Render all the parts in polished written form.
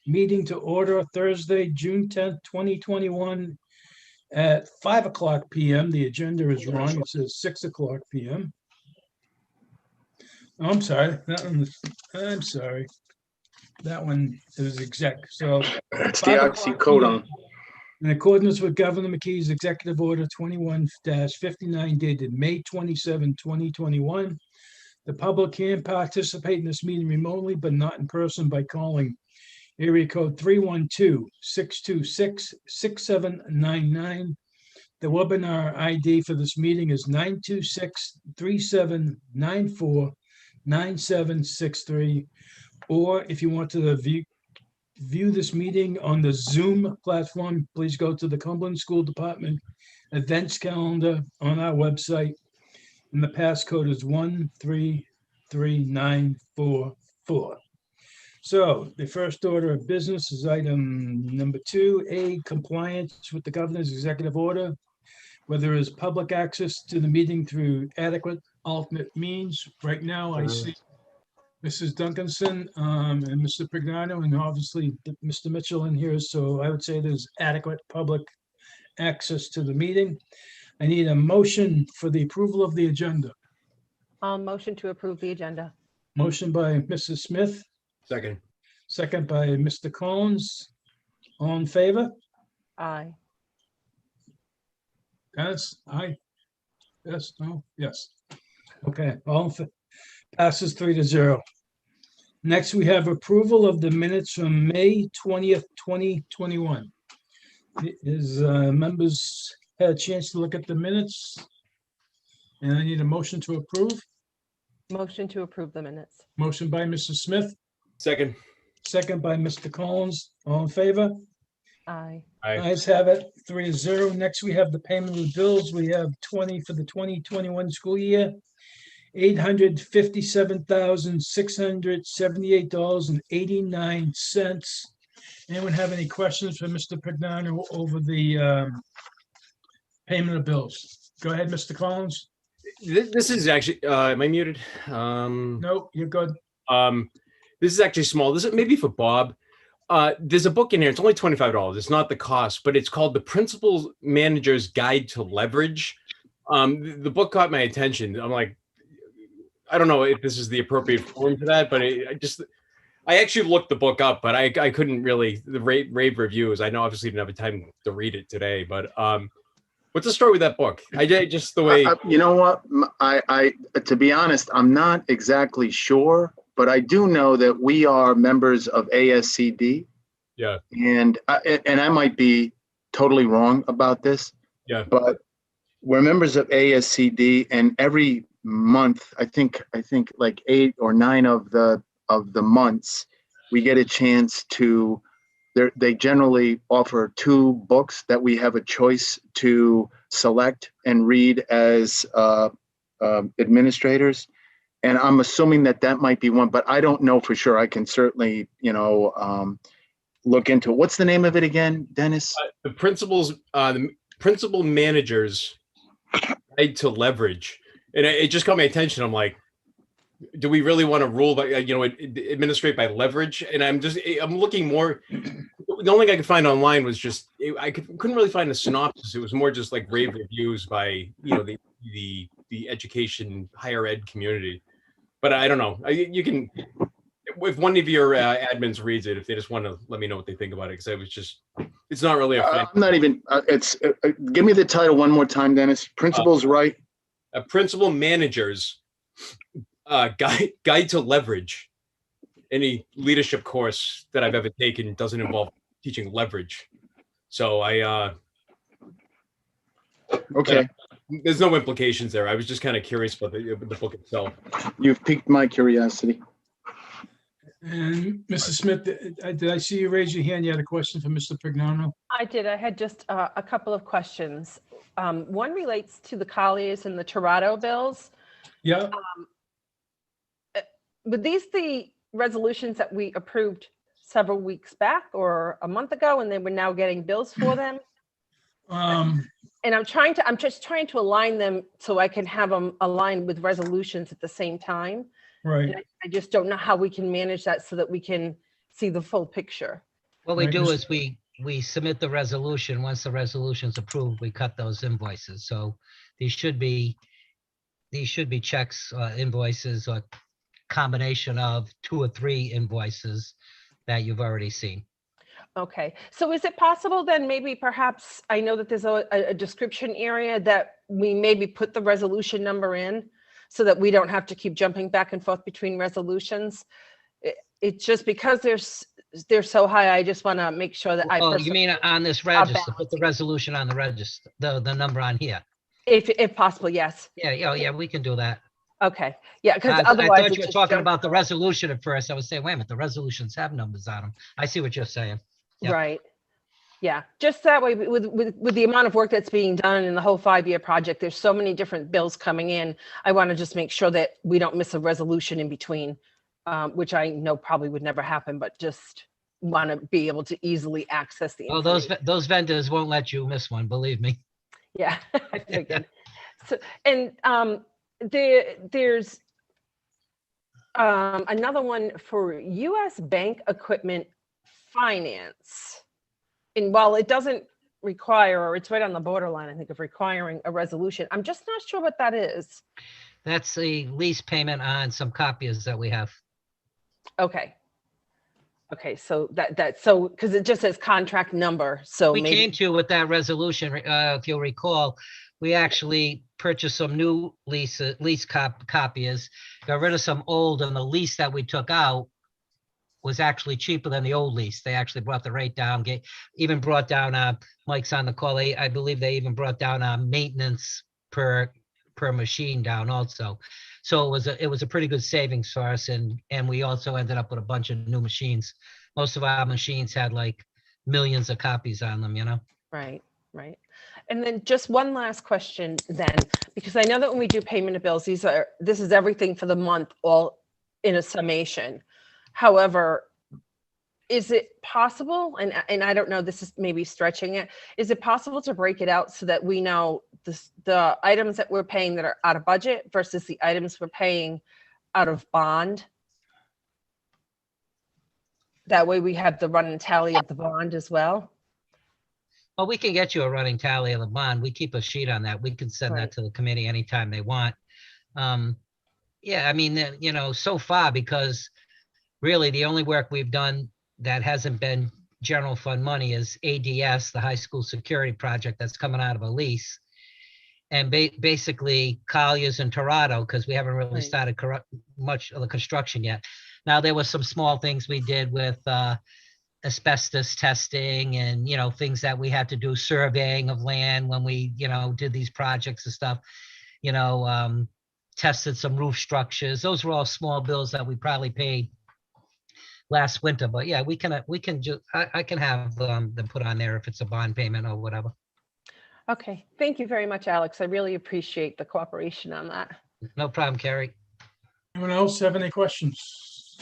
meeting to order Thursday, June 10th, 2021 at 5:00 p.m. The agenda is wrong. It says 6:00 p.m. Oh, I'm sorry. I'm sorry. That one is exec. So It's the oxycodone. in accordance with Governor McKee's Executive Order 21-59 dated May 27, 2021, the public can participate in this meeting remotely, but not in person by calling area code 312-626-6799. The webinar ID for this meeting is 926-3794-9763. Or if you want to view this meeting on the Zoom platform, please go to the Cumberland School Department events calendar on our website. And the passcode is 133944. So the first order of business is item number 2A, compliance with the governor's executive order, where there is public access to the meeting through adequate alternate means. Right now, I see Mrs. Duncanson and Mr. Prignano, and obviously Mr. Mitchell in here. So I would say there's adequate public access to the meeting. I need a motion for the approval of the agenda. I'll motion to approve the agenda. Motion by Mrs. Smith, Second. second by Mr. Collins. All in favor? Aye. Yes, aye. Yes, no, yes. Okay, passes 3-0. Next, we have approval of the minutes from May 20th, 2021. Is members had a chance to look at the minutes? And I need a motion to approve. Motion to approve the minutes. Motion by Mrs. Smith, Second. second by Mr. Collins. All in favor? Aye. Aye. Ayes have it, 3-0. Next, we have the payment of the bills. We have 20 for the 2021 school year, $857,678.89. Anyone have any questions for Mr. Prignano over the payment of bills? Go ahead, Mr. Collins. This is actually, am I muted? Nope, you're good. This is actually small. This is maybe for Bob. There's a book in here. It's only $25. It's not the cost, but it's called The Principal Manager's Guide to Leverage. The book caught my attention. I'm like, I don't know if this is the appropriate form for that, but I actually looked the book up, but I couldn't really, the rave reviews. I know obviously didn't have time to read it today, but what's the story with that book? Just the way. You know what? I to be honest, I'm not exactly sure, but I do know that we are members of ASCD. Yeah. And I might be totally wrong about this. Yeah. But we're members of ASCD, and every month, I think like 8 or 9 of the months, we get a chance to. They generally offer 2 books that we have a choice to select and read as administrators. And I'm assuming that might be one, but I don't know for sure. I can certainly, look into it. What's the name of it again, Dennis? The Principal Manager's Guide to Leverage. And it just caught my attention. I'm like, do we really want to rule by, administrate by leverage? And I'm looking more. The only thing I could find online was just, I couldn't really find a synopsis. It was more just like rave reviews by, the education, higher ed community. But I don't know. You can, if one of your admins reads it, if they just want to let me know what they think about it, because it's not really a. I'm not even. Give me the title one more time, Dennis. Principals, right? A Principal Manager's Guide to Leverage. Any leadership course that I've ever taken doesn't involve teaching leverage. So Okay. There's no implications there. I was just kind of curious about the book itself. You've piqued my curiosity. And Mrs. Smith, did I see you raise your hand? You had a question for Mr. Prignano? I did. I had just a couple of questions. One relates to the Colliers and the Toronto bills. Yeah. Were these the resolutions that we approved several weeks back or a month ago, and then we're now getting bills for them? And I'm just trying to align them so I can have them aligned with resolutions at the same time. Right. And I just don't know how we can manage that so that we can see the full picture. What we Right, do Mr. is we submit the resolution. Once the resolution's approved, we cut those invoices. So these should be checks, invoices, or combination of 2 or 3 invoices that you've already seen. Okay, so is it possible then maybe perhaps, I know that there's a description area that we maybe put the resolution number in so that we don't have to keep jumping back and forth between resolutions? It's just because they're so high, I just want to make sure that I. Oh, you mean on this register, put the balancing. resolution on the register, the number on here. If possible, yes. Yeah, we can do that. Okay, yeah, because I otherwise. thought it you were just talking jumps about the around. resolution at first. I was saying, wait a minute, the resolutions have numbers on them. I see what you're saying. Yep. Right. Yeah, just that way with the amount of work that's being done in the whole 5-year project, there's so many different bills coming in. I want to just make sure that we don't miss a resolution in between, which I know probably would never happen, but just want to be able to easily access the Oh, information. those vendors won't let you miss one, believe me. Yeah, I figured. So, and there's another one for US bank equipment finance. And while it doesn't require, or it's right on the borderline, I think, of requiring a resolution, I'm just not sure what that is. That's a lease payment on some copiers that we have. Okay. Okay, so so because it just says contract number, so We maybe. came to with that resolution, if you'll recall, we actually purchased some new lease copiers, got rid of some old, and the lease that we took out was actually cheaper than the old lease. They actually brought the rate down, even brought down, Mike's on the call, I believe they even brought down maintenance per machine down also. So it was a pretty good savings for us, and we also ended up with a bunch of new machines. Most of our machines had like millions of copies on them, you know? Right, right. And then just one last question then, because I know that when we do payment of bills, this is everything for the month, all in a summation. However, is it possible, and I don't know, this is maybe stretching it, is it possible to break it out so that we know the items that we're paying that are out of budget versus the items we're paying out of bond? That way we have the running tally of the bond as well. Well, we can get you a running tally of the bond. We keep a sheet on that. We can send Right. that to the committee anytime they want. Yeah, I mean, you know, so far, because really the only work we've done that hasn't been general fund money is ADS, the high school security project that's coming out of a lease. And basically Collier's and Torado, because we haven't really Right. started much of the construction yet. Now, there was some small things we did with asbestos testing and, you know, things that we had to do, surveying of land when we, you know, did these projects and stuff, you know, tested some roof structures. Those were all small bills that we probably paid last winter, but yeah, we can just, I can have them put on there if it's a bond payment or whatever. Okay, thank you very much, Alex. I really appreciate the cooperation on that. No problem, Carrie. Anyone else have any questions?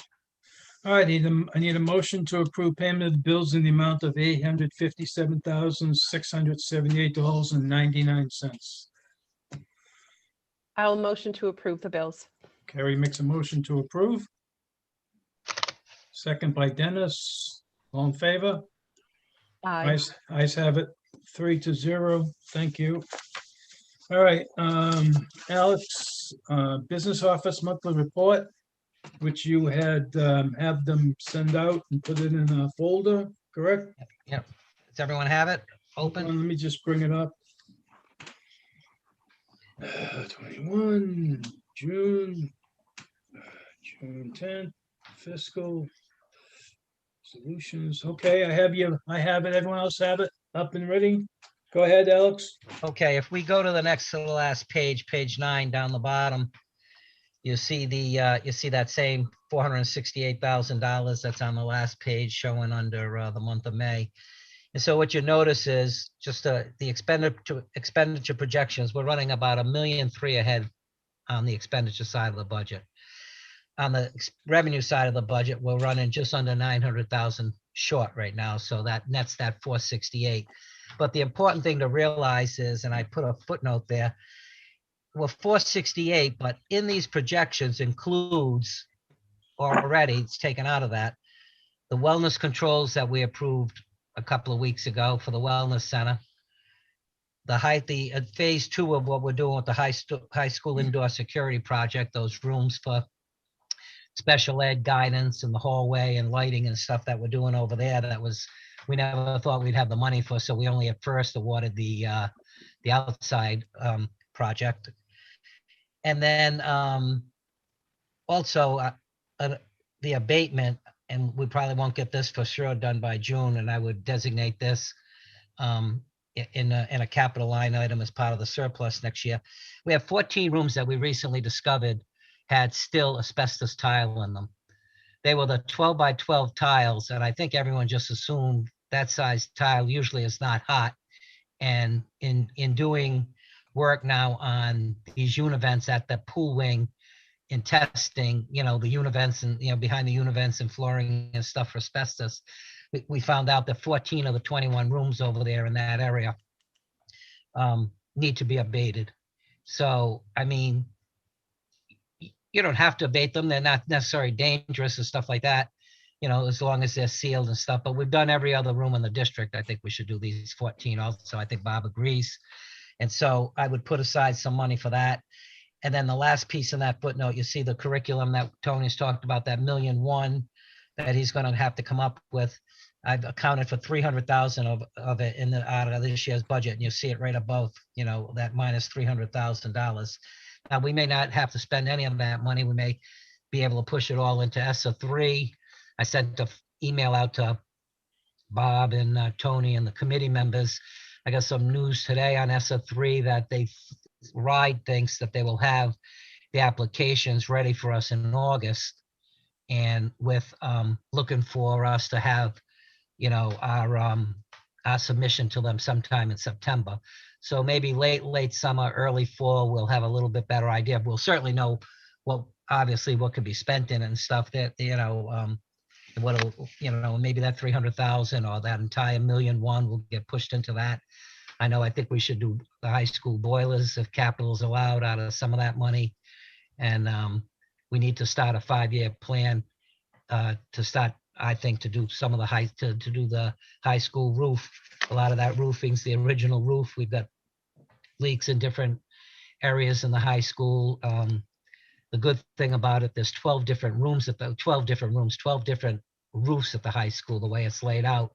All right, I need a motion to approve payment of the bills in the amount of $857,678.99. I'll motion to approve the bills. Carrie makes a motion to approve. Second by Dennis. All in favor? Aye. Ayes have it, 3-0. Thank you. All right, Alex, Business Office Monthly Report, which you had have them send out and put it in a folder, correct? Yep. Does everyone have it Hold on, open? let me just bring it up. 21, June 10th, fiscal solutions. Okay, I have it. Everyone else have it up and ready? Go ahead, Alex. Okay, if we go to the next to the last page, page 9 down the bottom, you see that same $468,000 that's on the last page showing under the month of May. And so what you notice is just the expenditure projections. We're running about $1.3 million ahead on the expenditure side of the budget. On the revenue side of the budget, we're running just under 900,000 short right now. So that nets that 468. But the important thing to realize is, and I put a footnote there, we're 468, but in these projections includes already, it's taken out of that, the wellness controls that we approved a couple of weeks ago for the wellness center. The phase 2 of what we're doing with the high school indoor security project, those rooms for special ed guidance and the hallway and lighting and stuff that we're doing over there, we never thought we'd have the money for, so we only at first awarded the outside project. And then also the abatement, and we probably won't get this for sure done by June, and I would designate this in a capital line item as part of the surplus next year. We have 14 rooms that we recently discovered had still asbestos tile in them. They were the 12 by 12 tiles, and I think everyone just assumed that size tile usually is not hot. And in doing work now on these univents at the pool wing, in testing, the univents and, behind the univents and flooring and stuff for asbestos, we found out that 14 of the 21 rooms over there in that area need to be abated. So, I mean, you don't have to abate them. They're not necessarily dangerous and stuff like that, as long as they're sealed and stuff. But we've done every other room in the district. I think we should do these 14 also. I think Bob agrees. And so I would put aside some money for that. And then the last piece in that footnote, you see the curriculum that Tony's talked about, that $1.1 million that he's going to have to come up with. I've accounted for 300,000 of it out of this year's budget, and you see it right above, that minus $300,000. Now, we may not have to spend any of that money. We may be able to push it all into ESSA 3. I sent an email out to Bob and Tony and the committee members. I got some news today on ESSA 3 that RIDE thinks that they will have the applications ready for us in August, and with looking for us to have, our submission to them sometime in September. So maybe late summer, early fall, we'll have a little bit better idea. We'll certainly know what could be spent in and stuff that, maybe that 300,000 or that entire $1.1 million will get pushed into that. I think we should do the high school boilers if capital is allowed out of some of that money. And we need to start a 5-year plan to do some of the to do the high school roof. A lot of that roofing's the original roof. We've got leaks in different areas in the high school. The good thing about it, there's 12 different roofs at the high school, the way it's laid out.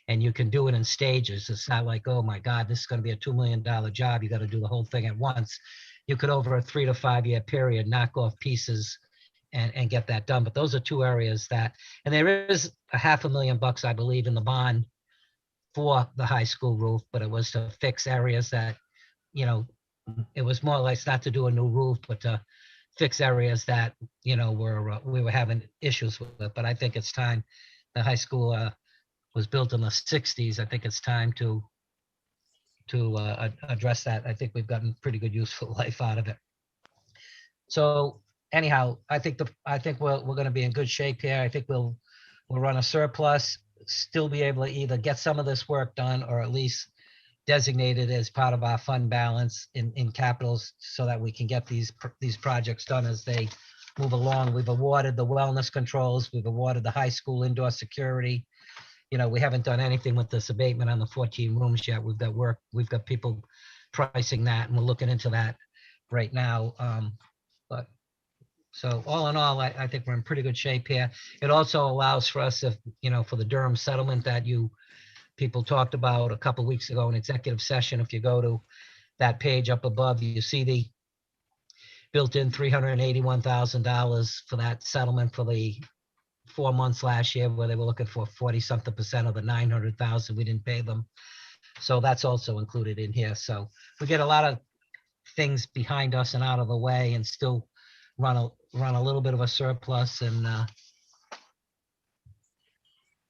And you can do it in stages. It's not like, oh my God, this is going to be a $2 million job. You got to do the whole thing at once. You could, over a 3 to 5 year period, knock off pieces and get that done. But those are two areas and there is $500,000, I believe, in the bond for the high school roof, but it was to fix areas that, it was more or less not to do a new roof, but to fix areas that, we were having issues with. But I think it's time. The high school was built in the 60s. I think it's time to address that. I think we've gotten pretty good useful life out of it. So anyhow, I think we're going to be in good shape here. I think we'll run a surplus, still be able to either get some of this work done or at least designate it as part of our fund balance in capitals so that we can get these projects done as they move along. We've awarded the wellness controls. We've awarded the high school indoor security. We haven't done anything with this abatement on the 14 rooms yet. We've got people pricing that, and we're looking into that right now. But so all in all, I think we're in pretty good shape here. It also allows for us, if, for the Durham settlement that people talked about a couple of weeks ago in executive session. If you go to that page up above, you see the built-in $381,000 for that settlement for the 4 months last year, where they were looking for 40-something% of the 900,000. We didn't pay them. So that's also included in here. So we get a lot of things behind us and out of the way and still run a little bit of a surplus and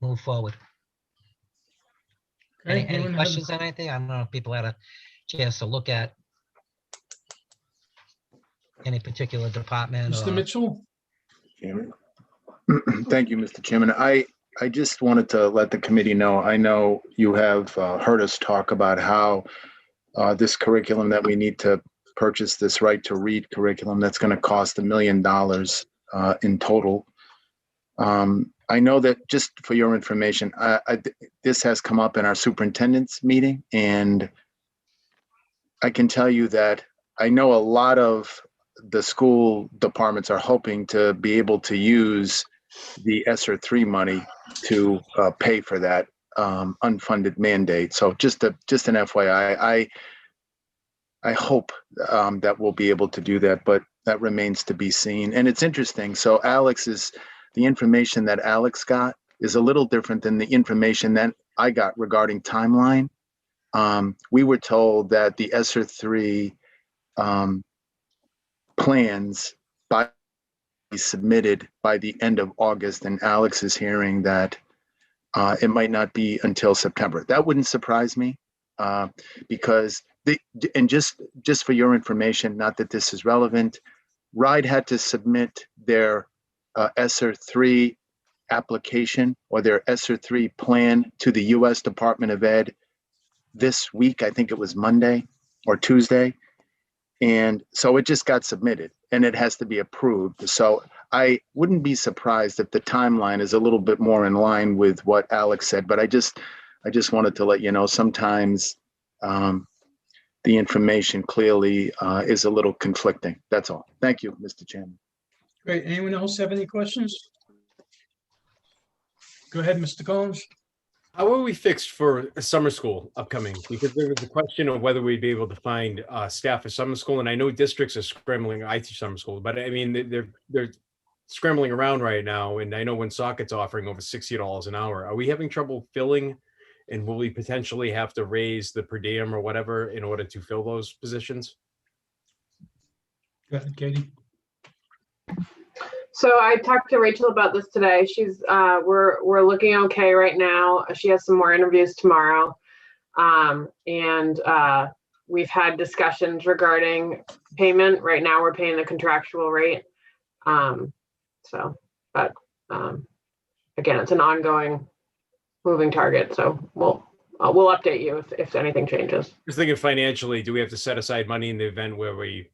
move forward. Okay, Any questions on anything? I don't know if people had a chance to look at any particular department. Mr. Mitchell? Thank you, Mr. Chairman. I just wanted to let the committee know, I know you have heard us talk about how this curriculum that we need to purchase, this right to read curriculum, that's going to cost $1 million in total. I know that, just for your information, this has come up in our superintendent's meeting, and I can tell you that I know a lot of the school departments are hoping to be able to use the ESSER 3 money to pay for that unfunded mandate. So just an FYI, I hope that we'll be able to do that, but that remains to be seen. And it's interesting. So the information that Alex got is a little different than the information that I got regarding timeline. We were told that the ESSER 3 plans be submitted by the end of August, and Alex is hearing that it might not be until September. That wouldn't surprise me, because just for your information, not that this is relevant, RIDE had to submit their ESSER 3 application or their ESSER 3 plan to the U.S. Department of Ed this week. I think it was Monday or Tuesday. And so it just got submitted and it has to be approved. So I wouldn't be surprised if the timeline is a little bit more in line with what Alex said, but I just wanted to let you know, sometimes the information clearly is a little conflicting. That's all. Thank you, Mr. Chairman. Great. Anyone else have any questions? Go ahead, Mr. Collins. How are we fixed for summer school upcoming? Because there was a question of whether we'd be able to find staff for summer school. And I know districts are scrambling. I teach summer school, but I mean, they're scrambling around right now. And I know Woonsocket's offering over $60 an hour. Are we having trouble filling? And will we potentially have to raise the per diem or whatever in order to fill those positions? Go ahead, Katie. So I talked to Rachel about this today. She's we're looking okay right now. She has some more interviews tomorrow. And we've had discussions regarding payment. Right now we're paying the contractual rate. But again, it's an ongoing moving target. So we'll update you if anything changes. Just thinking financially, do we have to set aside money in the event where we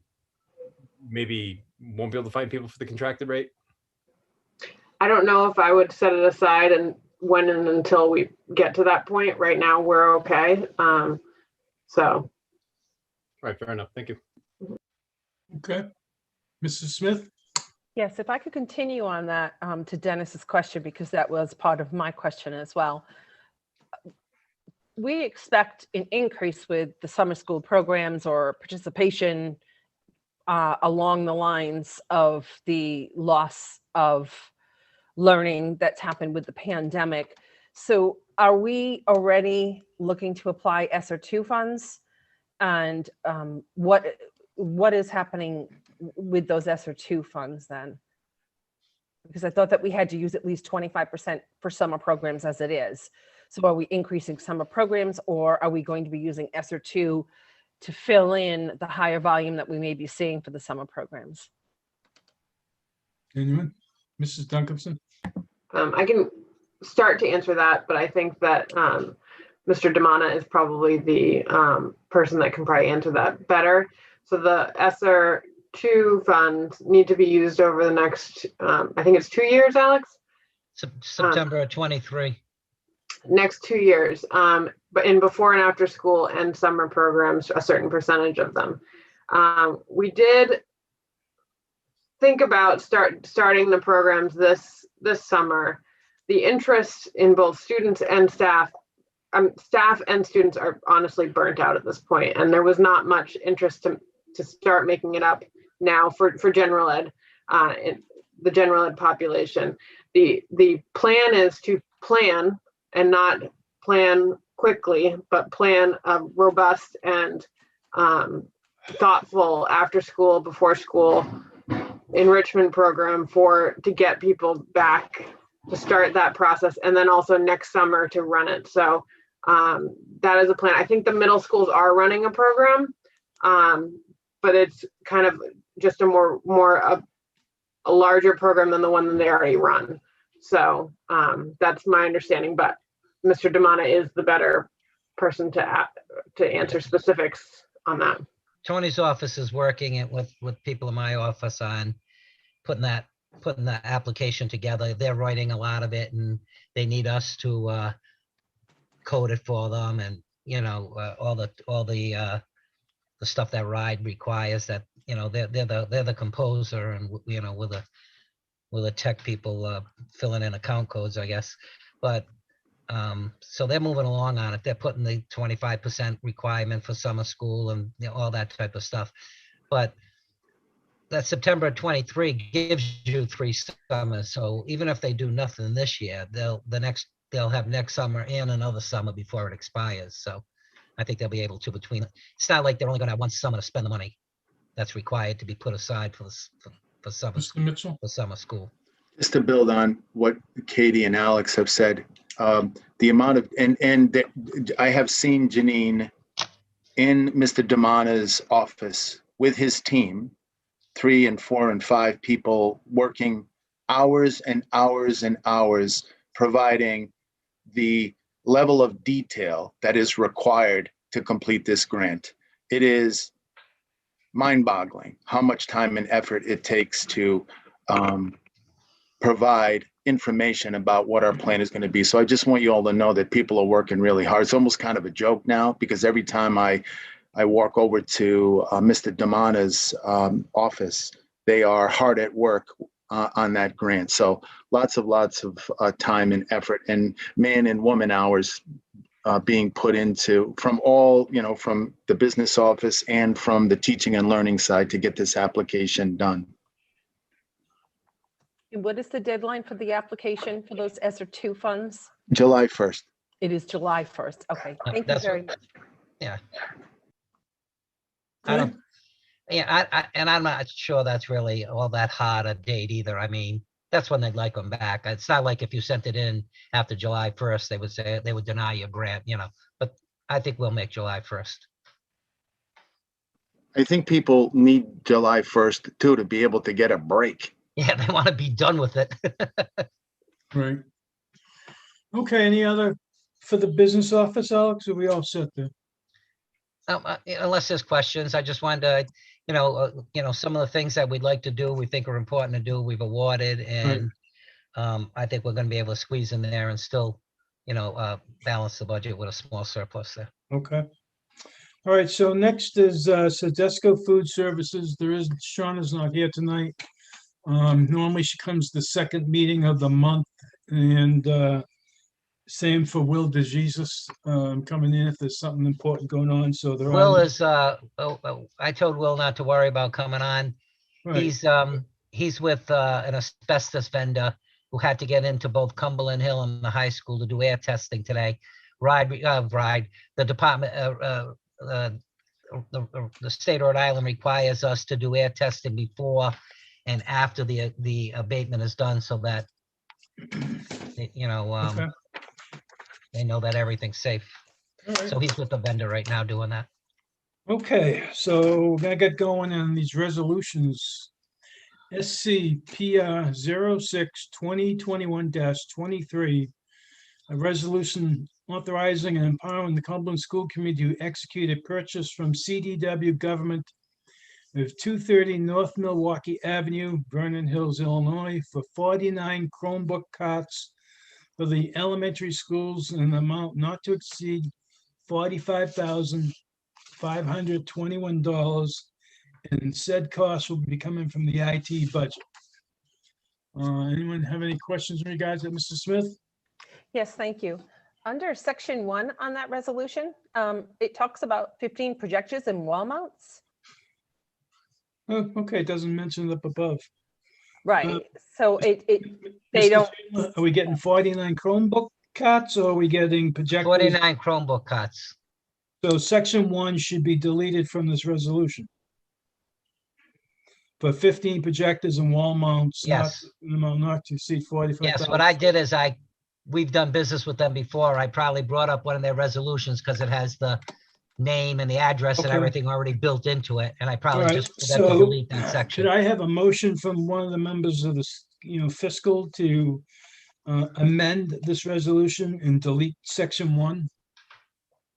maybe won't be able to find people for the contracted rate? I don't know if I would set it aside and when and until we get to that point. Right now, we're okay. All right, fair enough. Thank you. Okay. Mrs. Smith? Yes, if I could continue on that to Dennis's question, because that was part of my question as well. We expect an increase with the summer school programs or participation along the lines of the loss of learning that's happened with the pandemic. So are we already looking to apply ESSER 2 funds? And what is happening with those ESSER 2 funds then? Because I thought that we had to use at least 25% for summer programs as it is. So are we increasing summer programs, or are we going to be using ESSER 2 to fill in the higher volume that we may be seeing for the summer programs? Anyone? Mrs. Duncanson? I can start to answer that, but I think that Mr. Damana is probably the person that can probably answer that better. So the ESSER 2 funds need to be used over the next, I think it's 2 years, Alex? September of 23. Next 2 years, but in before and after school and summer programs, a certain percentage of them. We did think about starting the programs this summer. The interest in both students and staff and students are honestly burnt out at this point, and there was not much interest to start making it up now for general ed, the general ed population. The plan is to plan and not plan quickly, but plan a robust and thoughtful after school, before school enrichment program to get people back to start that process, and then also next summer to run it. So that is a plan. I think the middle schools are running a program, but it's kind of just a larger program than the one that they already run. So that's my understanding, but Mr. Damana is the better person to answer specifics on that. Tony's office is working it with people in my office on putting that putting the application together. They're writing a lot of it, and they need us to code it for them, and all the stuff that RIDE requires. That they're the composer, and with the tech people filling in account codes, I guess. But so they're moving along on it. They're putting the 25% requirement for summer school and all that type of stuff. But that September 23 gives you 3 summers. So even if they do nothing this year, they'll have next summer and another summer before it expires. So I think they'll be able to between. It's not like they're only going to have one summer to spend the money that's required to be put aside for summer Mr. Mitchell? for summer school. Just to build on what Katie and Alex have said, the amount of, I have seen Janine in Mr. Damana's office with his team, 3 and 4 and 5 people working hours and hours and hours, providing the level of detail that is required to complete this grant. It is mind-boggling how much time and effort it takes to provide information about what our plan is going to be. So I just want you all to know that people are working really hard. It's almost kind of a joke now, because every time I walk over to Mr. Damana's office, they are hard at work on that grant. So lots of time and effort and man and woman hours being put into from all, from the business office and from the teaching and learning side to get this application done. And what is the deadline for the application for those ESSER 2 funds? July 1st. It is July 1st. Okay, thank you That's very much. Yeah. I don't. Yeah, and I'm not sure that's really all that hard a date either. I mean, that's when they'd like them back. It's not like if you sent it in after July 1st, they would deny your grant, But I think we'll make July 1st. I think people need July 1st too to be able to get a break. Yeah, they want to be done with it. Right. Okay, any other for the business office, Alex? Are we all set there? Unless there's questions, I just wanted to, some of the things that we'd like to do, we think are important to do, we've awarded, and I think we're going to be able to squeeze in there and still, balance the budget with a small surplus there. Okay. All right, so next is Sedesco Food Services. Shauna's not here tonight. Normally she comes the second meeting of the month, and same for Will DeJesus coming in if there's something important going on. So they're Will on. is, I told Will not to worry about coming on. Right. He's with an asbestos vendor who had to get into both Cumberland Hill and the high school to do air testing today. The department, the state of Rhode Island requires us to do air testing before and after the abatement is done, so that Okay. they know that everything's safe. All right. So he's with the vendor right now doing that. Okay, so we're gonna get going on these resolutions. SCPR 06-2021-23, a resolution authorizing and empowering the Cumberland School Committee to execute a purchase from CDW Government of 230 North Milwaukee Avenue, Vernon Hills, Illinois, for 49 Chromebook carts for the elementary schools in an amount not to exceed $45,521, and said cost will be coming from the IT budget. Anyone have any questions in regards to Mr. Smith? Yes, thank you. Under section 1 on that resolution, it talks about 15 projectors and wall mounts. Oh, okay, it doesn't mention it up above. Right, so they Mr. don't, Smith, are we getting 49 Chromebook carts, or are we getting projectors? 49 Chromebook carts. So section 1 should be deleted from this resolution. For 15 projectors and wall mounts. Yes. Not to exceed 45,000. Yes, what I did is we've done business with them before. I probably brought up one of their resolutions because it has the name and the address and Okay. everything already built into it. And I probably All right, just forgot to so delete that Should section. I have a motion from one of the members of this, fiscal to amend this resolution and delete section 1?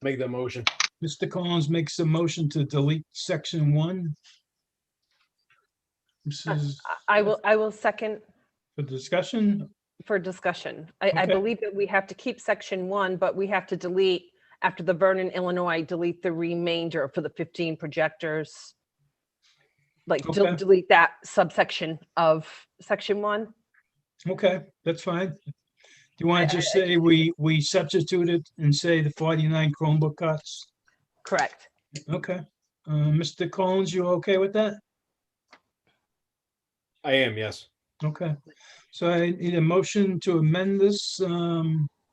Make that motion. Mr. Collins makes a motion to delete section 1. Mrs. I will second For discussion? for discussion. I Okay. believe that we have to keep section 1, but we have to delete, after the Vernon, Illinois, delete the remainder for the 15 projectors. Like Okay. delete that subsection of section 1. Okay, that's fine. Do you want I- to just I- say we substitute it and say the 49 Chromebook cots? Correct. Okay. Mr. Collins, you okay with that? I am, yes. Okay. So I need a motion to amend this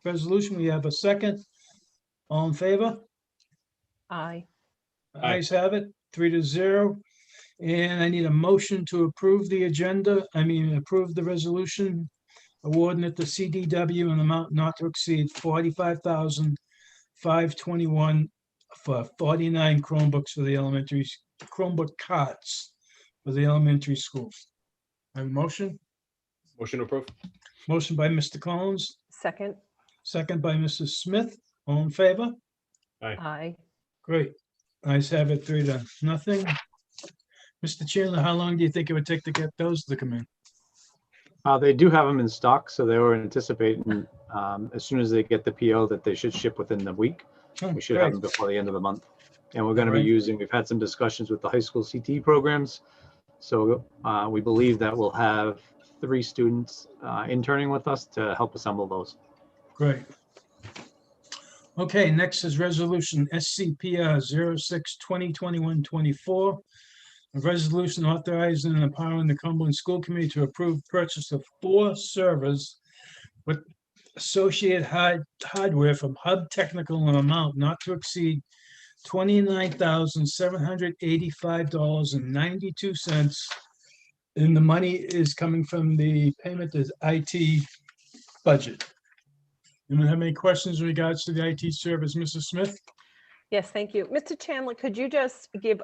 resolution. We have a second. All in favor? Aye. Aye. Ayes have it, 3-0. And I need a motion to approve the agenda, approve the resolution awarding it to CDW an amount not to exceed 45,521 for 49 Chromebooks for the Chromebook cots for the elementary schools. I have a motion? Motion to approve. Motion by Mr. Collins, Second. second by Mrs. Smith. All in favor? Aye. Great. Ayes have it, 3-0. Mr. Chandler, how long do you think it would take to get those to come in? They do have them in stock, so they were anticipating as soon as they get the PO that they should ship within the week. Oh, We should have great. them before the end of the month. And we're going to be Alright. we've had some discussions with the high school CT programs. So we believe that we'll have 3 students interning with us to help assemble those. Great. Okay, next is resolution SCPR 06/2021-24. A resolution authorizing and empowering the Cumberland School Committee to approve purchase of 4 servers with associated hardware from Hub Technical in an amount not to exceed $29,785.92. And the money is coming from the payment to IT budget. Anyone have any questions in regards to the IT service, Mrs. Smith? Yes, thank you. Mr. Chandler, could you just give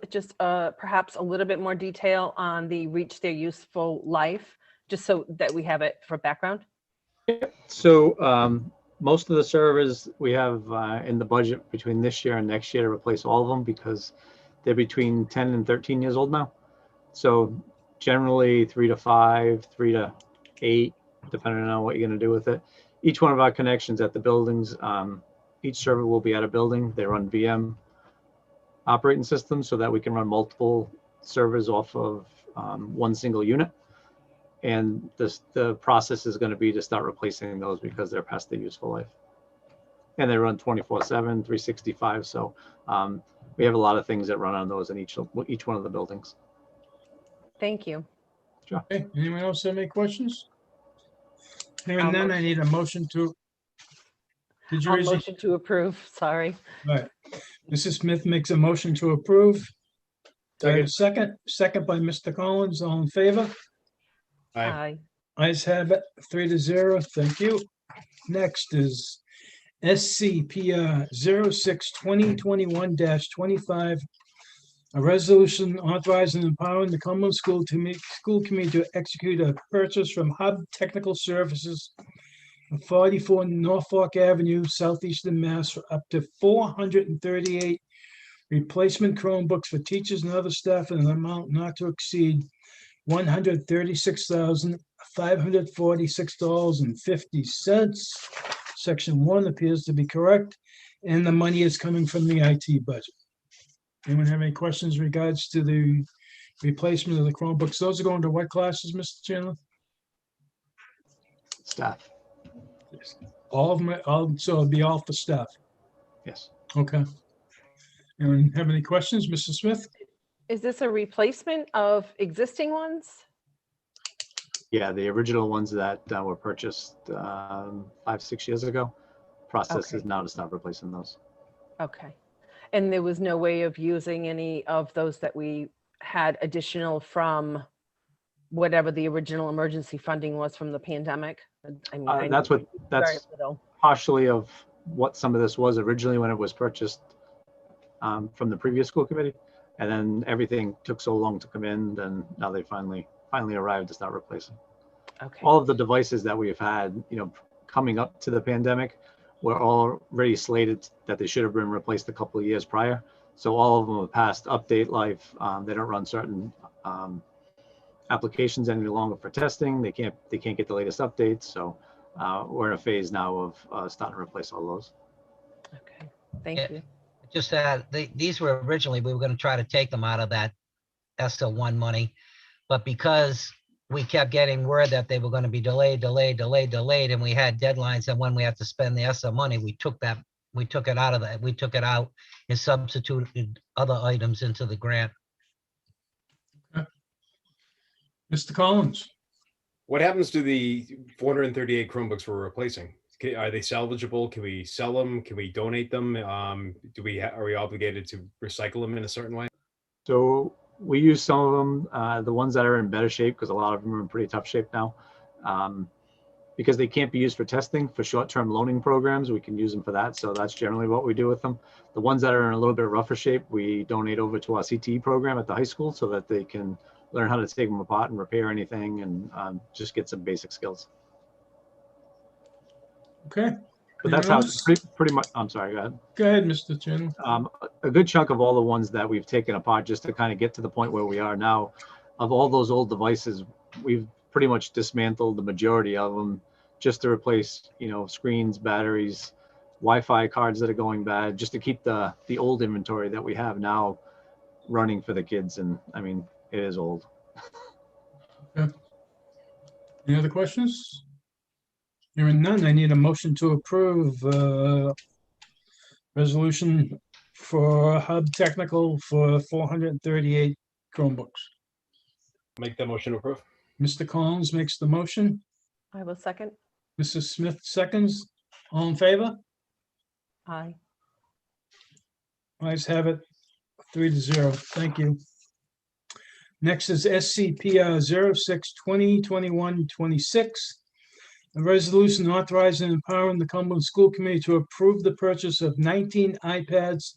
perhaps a little bit more detail on the reach their useful life, just so that we have it for background? So most of the servers we have in the budget between this year and next year to replace all of them because they're between 10 and 13 years old now. So generally 3 to 5, 3 to 8, depending on what you're going to do with it. Each one of our connections at the buildings, each server will be at a building. They run VM operating systems so that we can run multiple servers off of one single unit. And the process is going to be to start replacing those because they're past their useful life. And they run 24/7, 365. So we have a lot of things that run on those in each one of the buildings. Thank you. Sure. Okay, anyone else have any questions? Hearing I'll none, I need a motion to. Did you I'll raise your? motion to approve, sorry. Right. Mrs. Smith makes a motion to approve. Do I have a second? Second by Mr. Collins, all in favor? Aye. Ayes have it, 3-0. Thank you. Next is SCPR 06/2021-25. A resolution authorizing and empowering the Cumberland School Committee to execute a purchase from Hub Technical Services of 44 Norfolk Avenue, Southeastern Mass, for up to 438 replacement Chromebooks for teachers and other staff in an amount not to exceed $136,546.50. Section 1 appears to be correct, and the money is coming from the IT budget. Anyone have any questions in regards to the replacement of the Chromebooks? Those are going to what classes, Mr. Chandler? Staff. All of them, so it'll be all for staff. Yes. Okay. Anyone have any questions, Mrs. Smith? Is this a replacement of existing ones? Yeah, the original ones that were purchased 5-6 years ago. Process Okay. is now to start replacing those. Okay. And there was no way of using any of those that we had additional from whatever the original emergency funding was from the pandemic? I mean, I know very That's little. partially of what some of this was originally when it was purchased from the previous school committee. And then everything took so long to come in, and now they finally arrived to start replacing. Okay. All of the devices that we've had, coming up to the pandemic were already slated that they should have been replaced a couple of years prior. So all of them have passed update life. They don't run certain applications any longer for testing. They can't get the latest updates. So we're in a phase now of starting to replace all those. Okay, thank Yeah. you. Just these were originally, we were going to try to take them out of that SL1 money, but because we kept getting word that they were going to be delayed, and we had deadlines, and when we had to spend the SL money, we took it out and substituted other items into the grant. Mr. Collins? What happens to the 438 Chromebooks we're replacing? Are they salvageable? Can we sell them? Can we donate them? Are we obligated to recycle them in a certain way? So we use some of them, the ones that are in better shape, because a lot of them are in pretty tough shape now. Because they can't be used for testing for short-term loaning programs, we can use them for that. So that's generally what we do with them. The ones that are in a little bit rougher shape, we donate over to our CTE program at the high school so that they can learn how to take them apart and repair anything and just get some basic skills. Okay. But that's how it's pretty much. I'm sorry, go ahead. Go ahead, Mr. Chin. A good chunk of all the ones that we've taken apart just to kind of get to the point where we are now, of all those old devices, we've pretty much dismantled the majority of them just to replace, screens, batteries, Wi-Fi cards that are going bad, just to keep the old inventory that we have now running for the kids. And I mean, it is old. Okay. Any other questions? Hearing none, I need a motion to approve resolution for Hub Technical for 438 Chromebooks. Make that motion to approve. Mr. Collins makes the motion. I will second. Mrs. Smith seconds. All in favor? Aye. Ayes have it, 3-0. Thank you. Next is SCPR 06-2021-26. A resolution authorizing and empowering the Cumberland School Committee to approve the purchase of 19 iPads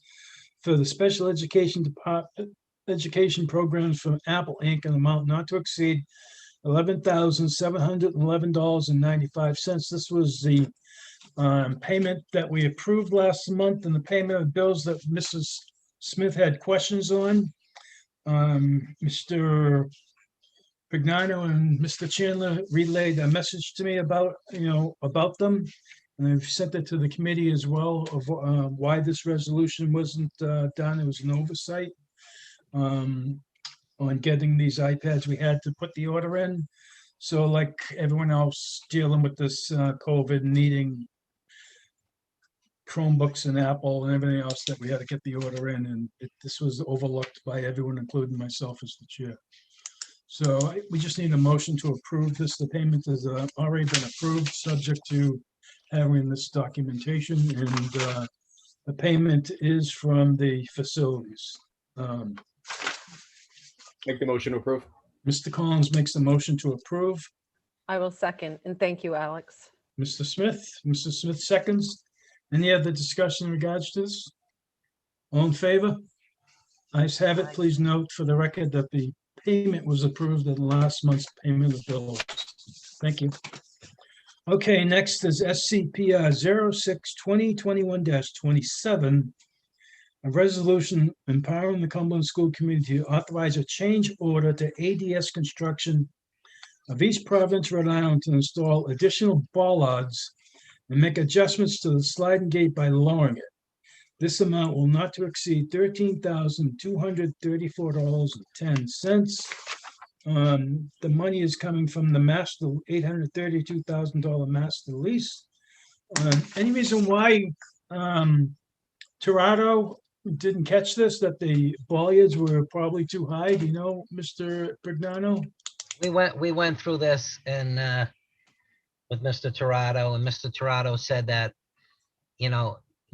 for the special education programs from Apple Inc. in an amount not to exceed $11,711.95. This was the payment that we approved last month and the payment of bills that Mrs. Smith had questions on. Mr. Pignano and Mr. Chandler relayed a message to me about them. And I've sent it to the committee as well of why this resolution wasn't done. It was an oversight on getting these iPads. We had to put the order in. So like everyone else dealing with this COVID, needing Chromebooks and Apple and everything else, that we had to get the order in, and this was overlooked by everyone, including myself as the chair. So we just need a motion to approve this. The payment has already been approved, subject to having this documentation, and the payment is from the facilities. Make the motion to approve. Mr. Collins makes the motion to approve. I will second, and thank you, Alex. Mr. Smith seconds. Any other discussion in regards to this? All in favor? Ayes have it. Please note for the record that the payment was approved in last month's payment of bills. Thank you. Okay, next is SCPR 06-2021-27. A resolution empowering the Cumberland School Committee to authorize a change order to ADS Construction of East Providence, Rhode Island to install additional bollards and make adjustments to the sliding gate by lowering it. This amount will not to exceed $13,234.10. The money is coming from the master $832,000 master lease. Any reason why Torado didn't catch this, that the bollards were probably too high? Do you know, Mr. Pignano? We went through this and with Mr. Torado, and Mr. Torado said that,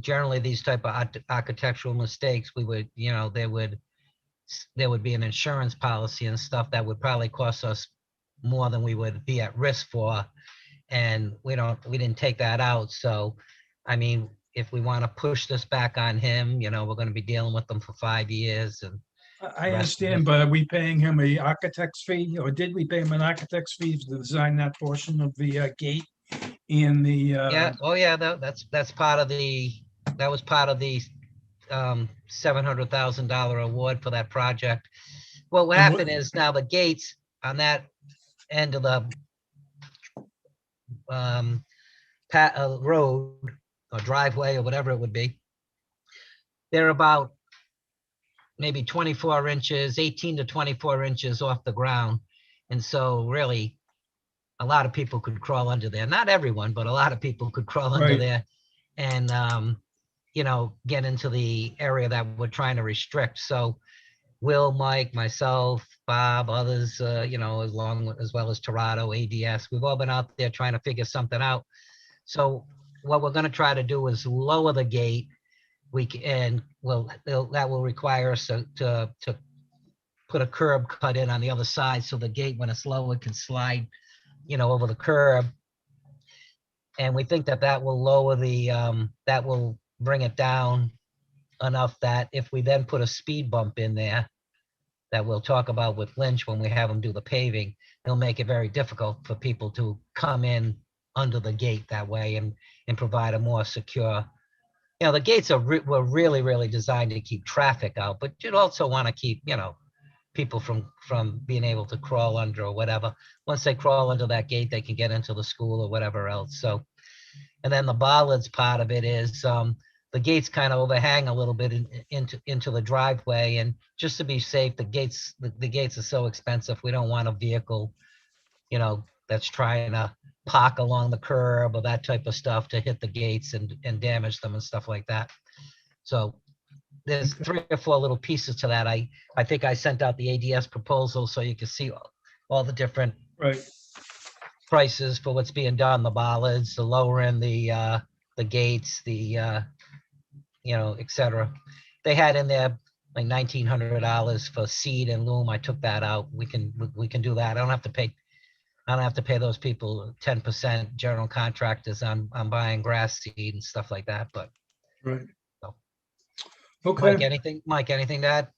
generally these type of architectural mistakes, we would, there would be an insurance policy and stuff that would probably cost us more than we would be at risk for. And we didn't take that out. So, I mean, if we want to push this back on him, we're going to be dealing with them for 5 years. And I understand, but are we paying him an architect's fee, or did we pay him an architect's fee to design that portion of the gate and the? Yeah. Oh, yeah. That's part of the. That was part of the $700,000 award for that project. Well, what happened is now the gates on that end of the road or driveway or whatever it would be, they're about maybe 24 inches, 18 to 24 inches off the ground. And so really, a lot of people could crawl under there. Not everyone, but a lot of people could crawl under Right. there and, you know, get into the area that we're trying to restrict. So Will, Mike, myself, Bob, others, you know, as well as Torado, ADS, we've all been out there trying to figure something out. So what we're going to try to do is lower the gate. That will require us to put a curb cut in on the other side, so the gate, when it's lowered, can slide, you know, over the curb. And we think that will lower that will bring it down enough that if we then put a speed bump in there that we'll talk about with Lynch when we have them do the paving, it'll make it very difficult for people to come in under the gate that way and provide a more secure. You know, the gates were really, really designed to keep traffic out, but you'd also want to keep, you know, people from being able to crawl under or whatever. Once they crawl under that gate, they can get into the school or whatever else. So, and then the bollards part of it is the gates kind of overhang a little bit into the driveway, and just to be safe, the gates are so expensive. We don't want a vehicle, you know, that's trying to park along the curb or that type of stuff to hit the gates and damage them and stuff like that. So there's 3 or 4 little pieces to that. I think I sent out the ADS proposal so you can see all the different Right. prices for what's being done, the bollards, the lowering the gates, the you know, et cetera. They had in there like $1,900 for seed and loom. I took that out. We can do that. I don't have to pay those people 10% general contractors on buying grass seed and stuff like that. But Right. So. Okay. Mike, anything to add?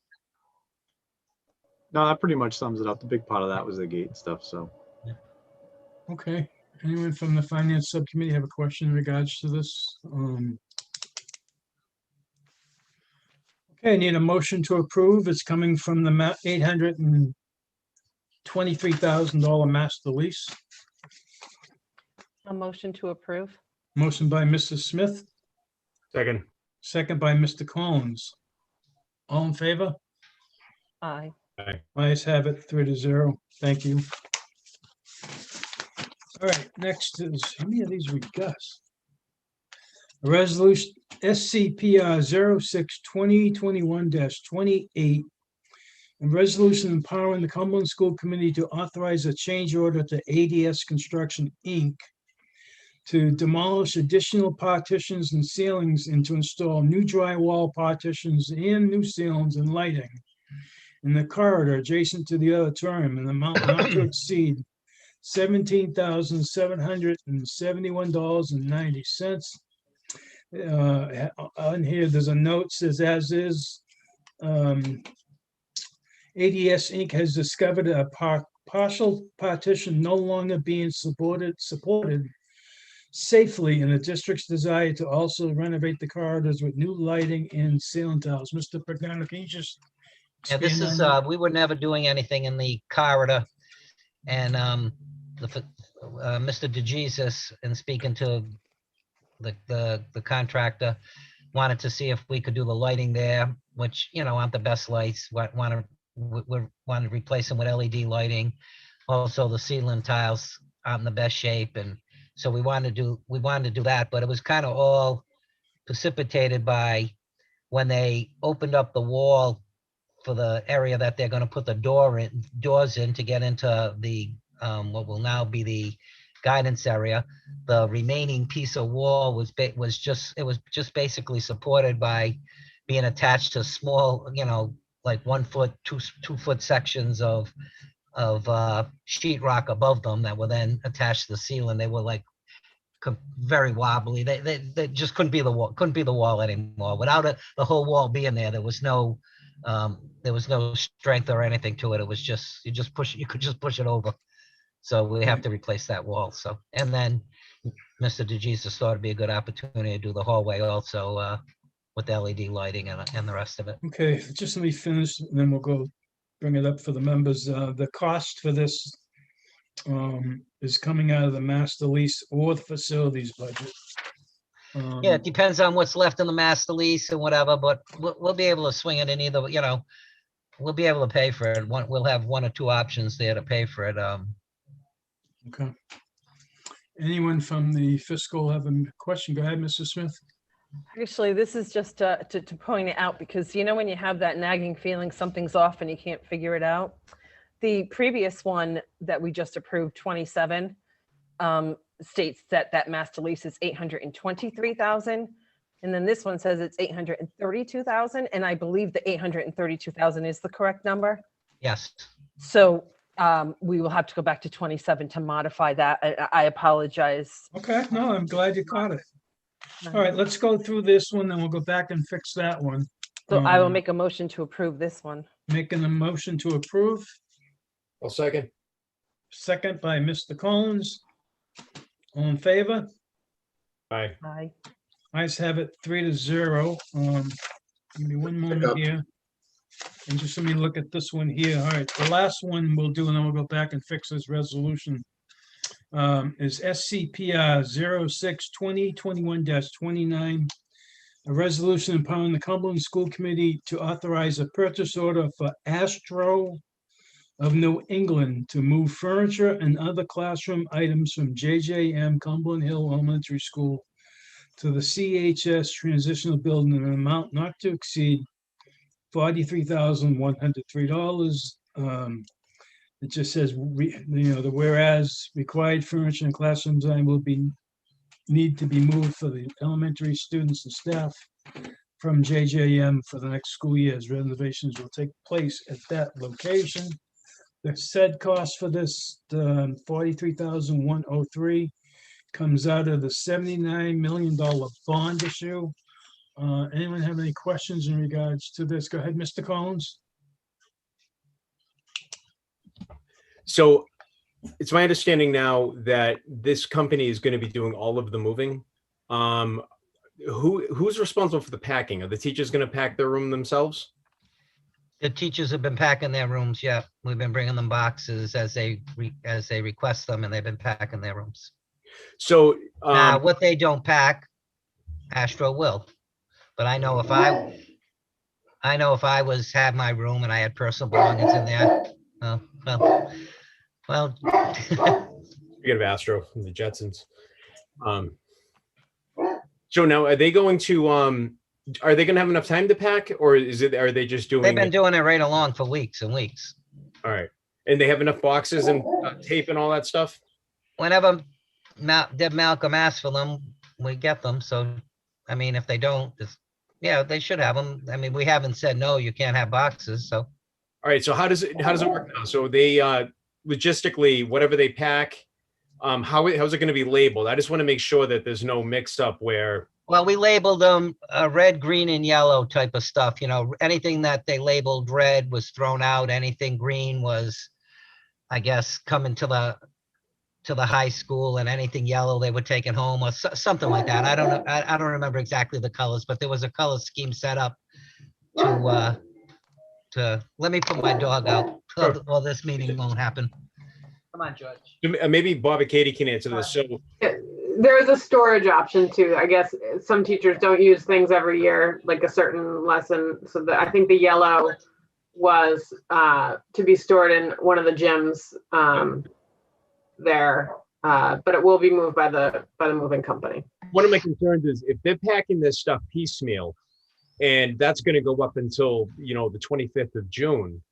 No, that pretty much sums it up. The big part of that was the gate stuff, so. Okay. Anyone from the finance subcommittee have a question in regards to this? Okay, I need a motion to approve. It's coming from the $823,000 master lease. A motion to approve. Motion by Mr. Smith, Second. second by Mr. Collins. All in favor? Aye. Ayes have it, 3-0. Thank you. All right, next is, how many of these we got? A resolution SCPR 06-2021-28. A resolution empowering the Cumberland School Committee to authorize a change order to ADS Construction, Inc. to demolish additional partitions and ceilings and to install new drywall partitions and new ceilings and lighting in the corridor adjacent to the auditorium in the amount not to exceed $17,771.90. On here, there's a note says, as is, ADS Inc. has discovered a partial partition no longer being supported safely in the district's desire to also renovate the corridors with new lighting and ceiling tiles. Mr. Pagano, can you just Yeah, this expand is, on that? we were never doing anything in the corridor. And Mr. DeJesus, in speaking to the contractor, wanted to see if we could do the lighting there, which, you know, aren't the best lights. We want to replace them with LED lighting. Also, the ceiling tiles aren't in the best shape, and so we wanted to do that. But it was kind of all precipitated by when they opened up the wall for the area that they're going to put the doors in to get into the what will now be the guidance area. The remaining piece of wall was just basically supported by being attached to small, you know, like 1 foot, 2 foot sections of sheetrock above them that were then attached to the ceiling. They were like very wobbly. They just couldn't be the wall anymore. Without the whole wall being there, there was no strength or anything to it. It was just, you could just push it over. So we have to replace that wall. So, and then Mr. DeJesus thought it'd be a good opportunity to do the hallway also with LED lighting and the rest of it. Okay, just let me finish, and then we'll go bring it up for the members. The cost for this is coming out of the master lease or the facilities budget. Yeah, it depends on what's left in the master lease and whatever, but we'll be able to swing it in either, we'll be able to pay for it. We'll have one or two options there to pay for it. Okay. Anyone from the fiscal have a question? Go ahead, Mr. Smith. Actually, this is just to point it out because, when you have that nagging feeling something's off and you can't figure it out. The previous one that we just approved, 27, states that master lease is 823,000. And then this one says it's 832,000. And I believe the 832,000 is the correct number. Yes. So we will have to go back to 27 to modify that. I apologize. Okay, no, I'm glad you caught it. All right, let's go through this one, then we'll go back and fix that one. So I will make a motion to approve this one. Making a motion to approve. I'll second. Second by Mr. Collins. All in favor? Aye. Aye. Ayes have it 3-0. Give me one moment here. And just let me look at this one here. All right, the last one we'll do, and then we'll go back and fix this resolution. Is SCPR 06-2021-29, a resolution empowering the Cumberland School Committee to authorize a purchase order for Astro of New England to move furniture and other classroom items from JJM Cumberland Hill Elementary School to the CHS Transitional Building in an amount not to exceed $43,103. It just says, the whereas required furniture and classroom design will need to be moved for the elementary students and staff from JJM for the next school year's renovations will take place at that location. The said cost for this, $43,103, comes out of the $79 million bond issue. Anyone have any questions in regards to this? Go ahead, Mr. Collins. So it's my understanding now that this company is going to be doing all of the moving. Who's responsible for the packing? Are the teachers going to pack their room themselves? The teachers have been packing their rooms. Yeah, we've been bringing them boxes as they request them, and they've been packing their rooms. So what they don't pack, Astro will. But I know if I had my room and I had personal belongings in there, well. Forget of Astro from the Jetsons. So now, are they going to have enough time to pack, or are they just doing? They've been doing it right along for weeks and weeks. All right, and they have enough boxes and tape and all that stuff. Whenever Deb Malcolm asks for them, we get them. So, I mean, if they don't, they should have them. I mean, we haven't said no, you can't have boxes. So, all right. So how does it work now? So they logistically, whatever they pack, how's it going to be labeled? I just want to make sure that there's no mix up where. Well, we labeled them red, green, and yellow type of stuff. Anything that they labeled red was thrown out. Anything green was, I guess, coming to the high school, and anything yellow they were taking home, or something like that. I don't know. I don't remember exactly the colors, but there was a color scheme set up to let me put my dog out. Well, this meeting won't happen. Come on, George. Maybe Bob and Katie can answer this. So there is a storage option too. I guess some teachers don't use things every year, like a certain lesson. So I think the yellow was to be stored in one of the gyms there, but it will be moved by the moving company. One of my concerns is if they're packing this stuff piecemeal, and that's going to go up until the 25th of June.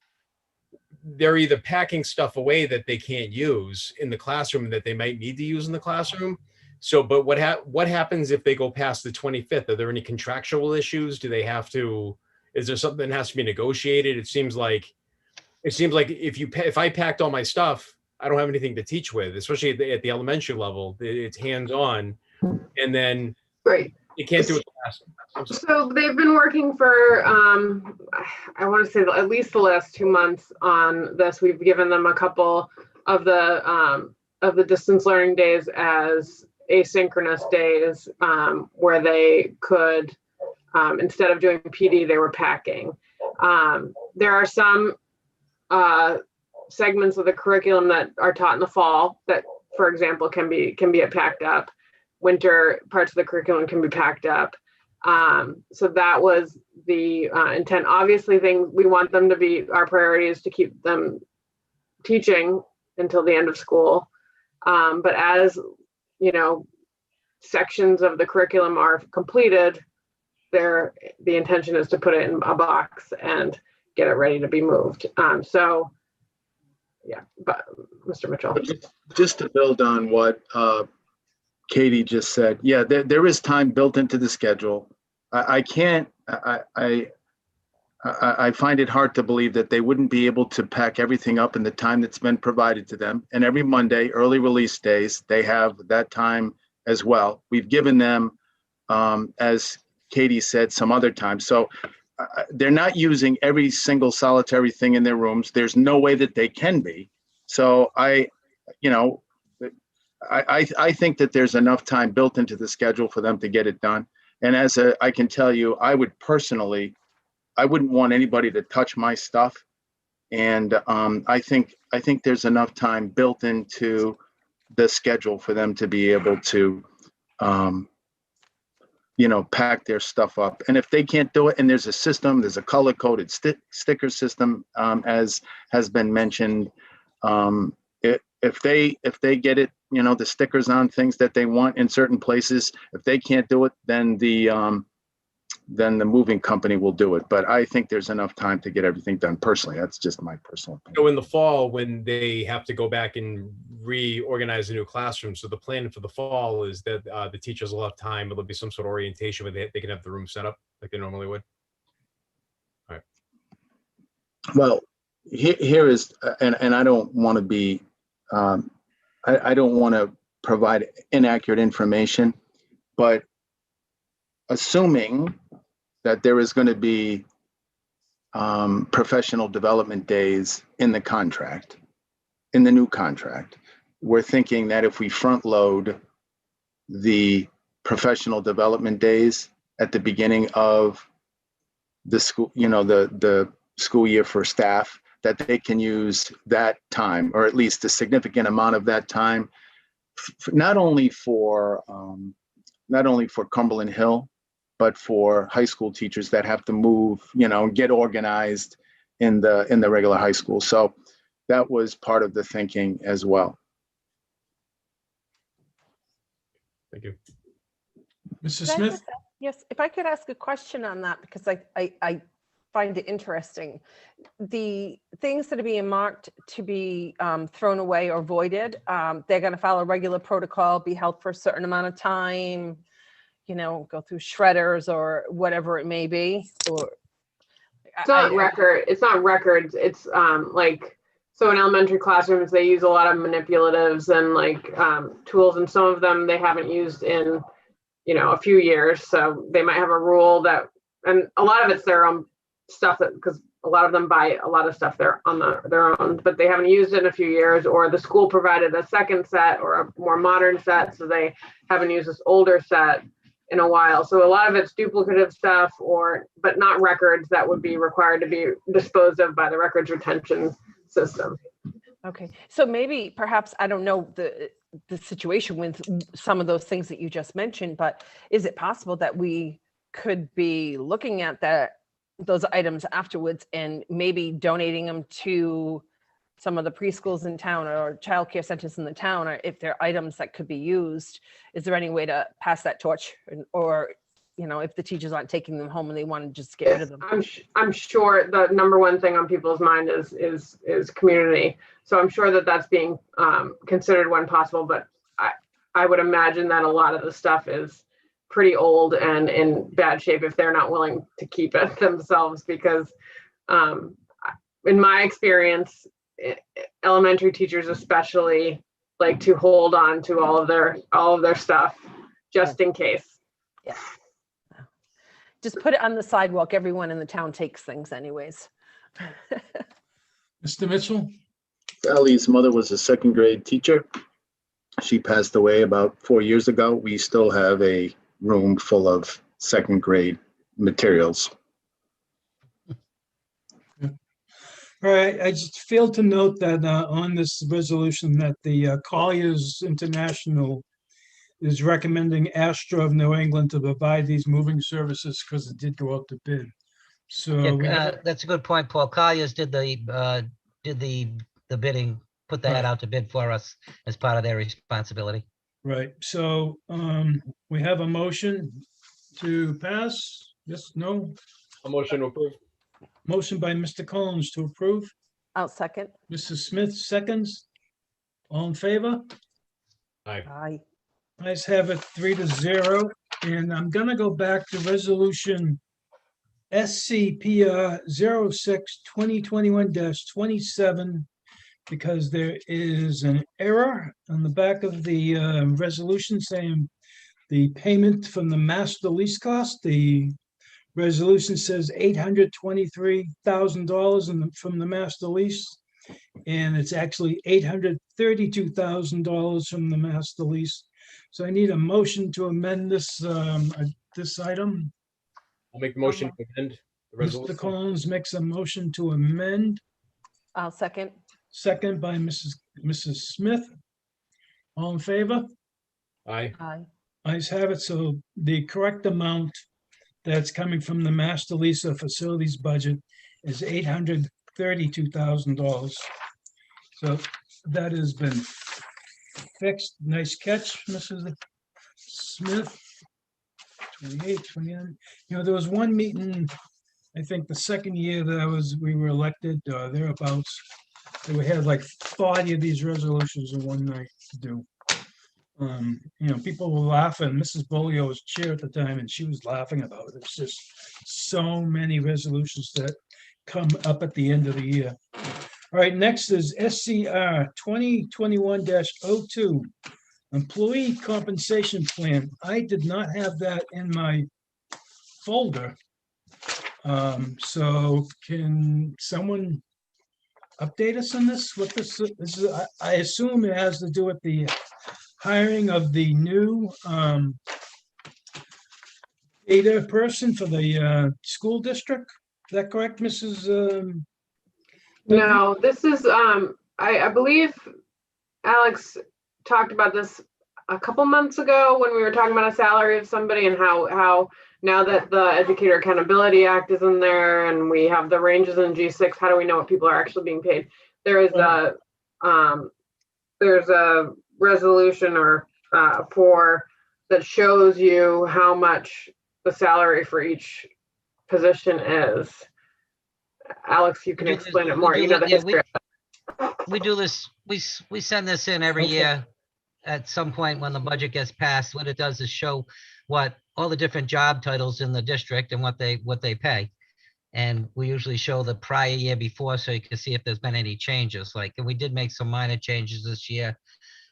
They're either packing stuff away that they can't use in the classroom and that they might need to use in the classroom. So, but what happens if they go past the 25th? Are there any contractual issues? Do they have to? Is there something that has to be negotiated? It seems like if I packed all my stuff, I don't have anything to teach with, especially at the elementary level. It's hands-on, and then Right. You can't do it. So they've been working for, I want to say at least the last 2 months on this. We've given them a couple of the distance learning days as asynchronous days, where they could, instead of doing PD, they were packing. There are some segments of the curriculum that are taught in the fall that, for example, can be packed up. Winter parts of the curriculum can be packed up. So that was the intent. Obviously, we want them to be, our priority is to keep them teaching until the end of school. But as, you know, sections of the curriculum are completed, the intention is to put it in a box and get it ready to be moved. So, yeah, but Mr. Mitchell. Just to build on what Katie just said, yeah, there is time built into the schedule. I find it hard to believe that they wouldn't be able to pack everything up in the time that's been provided to them. And every Monday, early release days, they have that time as well. We've given them, as Katie said, some other time. So they're not using every single solitary thing in their rooms. There's no way that they can be. So I think that there's enough time built into the schedule for them to get it done. And I can tell you, I wouldn't want anybody to touch my stuff. And I think there's enough time built into the schedule for them to be able to, pack their stuff up. And if they can't do it, and there's a color-coded sticker system, as has been mentioned. If they get it, the stickers on things that they want in certain places, if they can't do it, then the moving company will do it. But I think there's enough time to get everything done personally. That's just my personal opinion. So in the fall, when they have to go back and reorganize the new classroom, so the plan for the fall is that the teachers will have time. It'll be some sort of orientation where they can have the room set up like they normally would. All right. Well, here is, and I don't want to be, I don't want to provide inaccurate information, but assuming that there is going to be professional development days in the contract, in the new contract, we're thinking that if we front load the professional development days at the beginning of the school, the school year for staff, that they can use that time, or at least a significant amount of that time, not only for Cumberland Hill, but for high school teachers that have to move, get organized in the regular high school. So that was part of the thinking as well. Thank you. Mrs. Can I Smith? just yes, if I could ask a question on that, because I find it interesting. The things that are being marked to be thrown away or voided, they're going to follow regular protocol, be held for a certain amount of time, go through shredders or whatever it may be. Or it's not records. It's so in elementary classrooms, they use a lot of manipulatives and tools, and some of them they haven't used in, a few years. So they might have a rule that, and a lot of it's their own stuff because a lot of them buy a lot of stuff they're on their own, but they haven't used it in a few years, or the school provided a second set or a more modern set, so they haven't used this older set in a while. So a lot of it's duplicative stuff, but not records that would be required to be disposed of by the records retention system. Okay, so maybe perhaps, I don't know the situation with some of those things that you just mentioned, but is it possible that we could be looking at those items afterwards and maybe donating them to some of the preschools in town or childcare centers in the town, or if there are items that could be used? Is there any way to pass that torch, or if the teachers aren't taking them home and they want to just get rid of them? I'm sure the number one thing on people's mind is community. So I'm sure that that's being considered when possible, but I would imagine that a lot of the stuff is pretty old and in bad shape if they're not willing to keep it themselves, because in my experience, elementary teachers especially like to hold on to all of their stuff just in case. Yeah. Just put it on the sidewalk. Everyone in the town takes things anyways. Mr. Mitchell? Sally's mother was a second grade teacher. She passed away about 4 years ago. We still have a room full of second grade materials. All right, I just failed to note that on this resolution that the Colliers International is recommending Astra of New England to provide these moving services because it did go out to bid. So we have, That's a good point, Paul. Colliers did the bidding, put that Right. out to bid for us as part of their responsibility. right, so we have a motion to pass. Yes, no? A motion to approve. Motion by Mr. Collins to approve. I'll second. Mrs. Smith seconds. All in favor? Aye. Aye. Ayes have it 3-0. And I'm gonna go back to resolution SCPR 06-2021-27 because there is an error on the back of the resolution saying the payment from the master lease cost, the resolution says $823,000 from the master lease. And it's actually $832,000 from the master lease. So I need a motion to amend this item. I'll make the motion to amend the Mr. resolution. Collins makes a motion to amend, I'll second. second by Mrs. Smith. All in favor? Aye. Aye. Ayes have it. So the correct amount that's coming from the master lease of facilities budget is $832,000. So that has been fixed. Nice catch, Mrs. Smith. 28, 29. You know, there was one meeting, I think the second year that we were elected, thereabouts. And we had like 40 of these resolutions in one night to do. You know, people were laughing. Mrs. Bolio was chair at the time and she was laughing about it. It's just so many resolutions that come up at the end of the year. All right, next is SCR 2021-02, Employee Compensation Plan. I did not have that in my folder. So can someone update us on this? What this is? I assume it has to do with the hiring of the new data person for the school district. Is that correct, Mrs.? No, this is, I believe Alex talked about this a couple months ago when we were talking about a salary of somebody and how now that the Educator Accountability Act is in there and we have the ranges in G6, how do we know what people are actually being paid? There's a resolution or that shows you how much the salary for each position is. Alex, you can explain it more. You know the history. We do this, we send this in every Okay. year at some point when the budget gets passed. What it does is show what all the different job titles in the district and what they pay. And we usually show the prior year before so you can see if there's been any changes. Like, and we did make some minor changes this year